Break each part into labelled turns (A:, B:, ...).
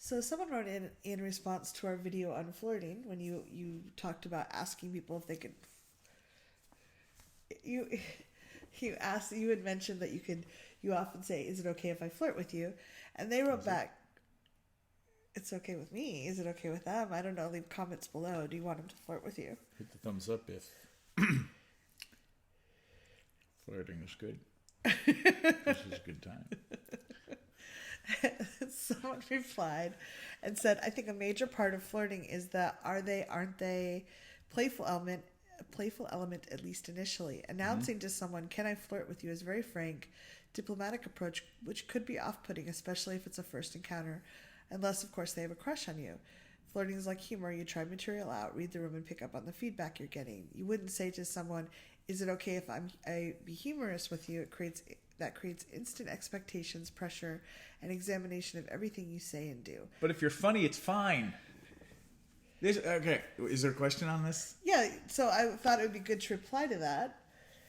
A: So someone wrote in response to our video on flirting when you talked about asking people if they could you you had mentioned that you often say, "Is it okay if I flirt with you?" And they wrote back, "It's okay with me. Is it okay with them? I don't know. Leave comments below. Do you want them to flirt with you?"
B: Hit the thumbs up if flirting is good. This is a good time.
A: Someone replied and said, "I think a major part of flirting is the aren't they playful element, at least initially. Announcing to someone, 'Can I flirt with you?' is a very frank, diplomatic approach, which could be off-putting, especially if it's a first encounter, unless, of course, they have a crush on you. Flirting is like humor. You try material out, read the room, and pick up on the feedback you're getting. You wouldn't say to someone, 'Is it okay if I be humorous with you?' That creates instant expectations, pressure, and examination of everything you say and do."
B: But if you're funny, it's fine. Okay, is there a question on this?
A: Yeah, so I thought it would be good to reply to that.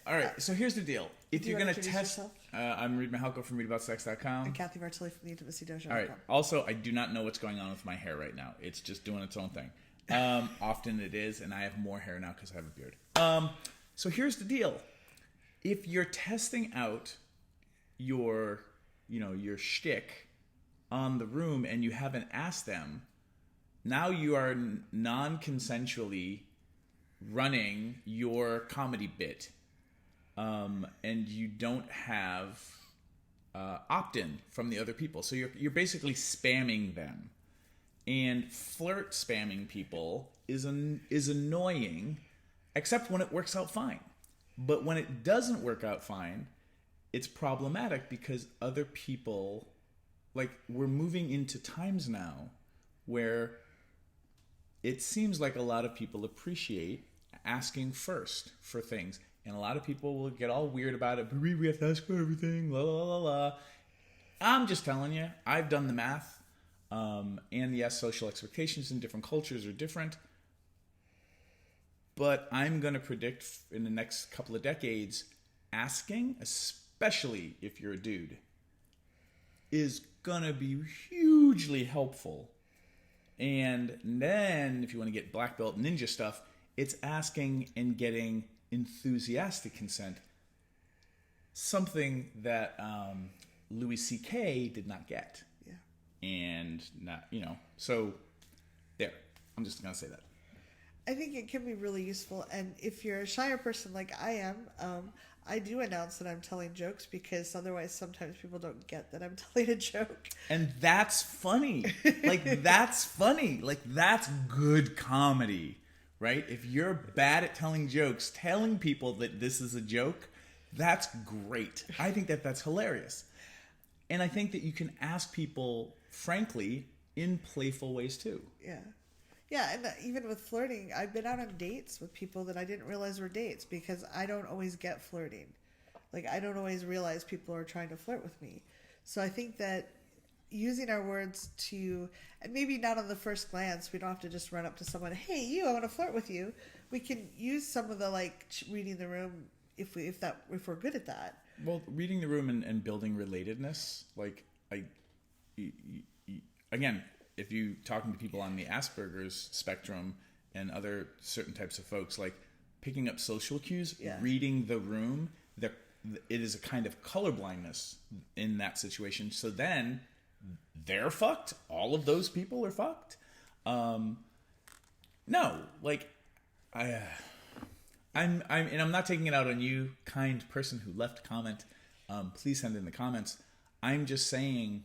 B: All right, so here's the deal. If
A: Do you
B: you're
A: wanna
B: going to
A: introduce
B: test...
A: yourself?
B: I'm Reed Mahalko from readaboutsex.com.
A: And Kathy Vartelli from the Intimacy Dojo.
B: All right. Also, I do not know what's going on with my hair right now. It's just doing its own thing. Often it is, and I have more hair now because I have a beard. So here's the deal. If you're testing out your shtick on the room and you haven't asked them, now you are non-consensually running your comedy bit, and you don't have opt-in from the other people. So you're basically spamming them, and flirt spamming people is annoying, except when it works out fine. But when it doesn't work out fine, it's problematic because other people, like, we're moving into times now where it seems like a lot of people appreciate asking first for things. And a lot of people will get all weird about it. But we have to ask for everything. La, la, la, la. I'm just telling you, I've done the math. And yes, social expectations in different cultures are different. But I'm going to predict in the next couple of decades, asking, especially if you're a dude, is going to be hugely helpful. And then, if you want to get black belt ninja stuff, it's asking and getting enthusiastic consent. Something that Louis C.K. did not get.
A: Yeah.
B: And not, so there. I'm just going to say that.
A: I think it can be really useful. And if you're a shyer person like I am, I do announce that I'm telling jokes because otherwise sometimes people don't get that I'm telling a joke.
B: And that's funny. That's funny. That's good comedy, right? If you're bad at telling jokes, telling people that this is a joke, that's great. I think that that's hilarious. And I think that you can ask people, frankly, in playful ways too.
A: Yeah. Yeah, and even with flirting, I've been out on dates with people that I didn't realize were dates because I don't always get flirting. I don't always realize people are trying to flirt with me. So I think that using our words to, and maybe not on the first glance, we don't have to just run up to someone, "Hey, you, I want to flirt with you." We can use some of the reading the room if we're good at that.
B: Well, reading the room and building relatedness, again, if you talking to people on the Asperger's spectrum and other certain types of folks, picking up social cues, reading the room, it is a kind of colorblindness in that situation. So then they're fucked. All of those people are fucked. No, I'm not taking it out on you, kind person who left a comment. Please send in the comments. I'm just saying,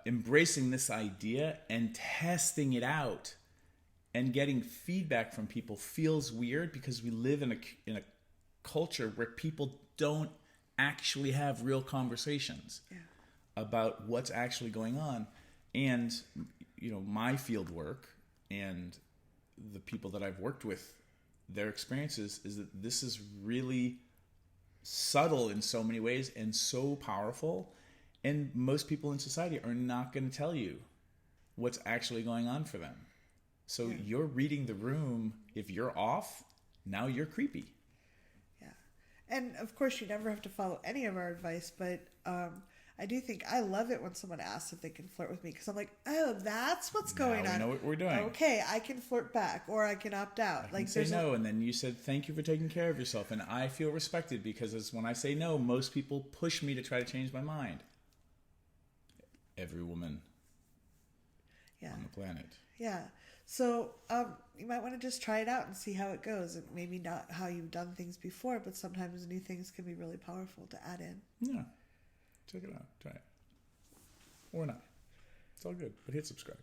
B: embracing this idea and testing it out and getting feedback from people feels weird because we live in a culture where people don't actually have real conversations about what's actually going on. And my field work and the people that I've worked with, their experiences is that this is really subtle in so many ways and so powerful. And most people in society are not going to tell you what's actually going on for them. So you're reading the room. If you're off, now you're creepy. Yeah.
A: And of course, you never have to follow any of our advice, but I do think I love it when someone asks if they can flirt with me because I'm like, oh, that's what's going
B: Now we
A: on.
B: know what we're doing.
A: Okay, I can flirt back or I can opt out.
B: I can say no, and then you said thank you for taking care of yourself, and I feel respected because when I say no, most people push me to try to change my mind. Every woman on the planet.
A: Yeah. So you might want to just try it out and see how it goes. And maybe not how you've done things before, but sometimes new things can be really powerful to add in.
B: Yeah. Check it out. Try it. Or not. It's all good. But hit subscribe.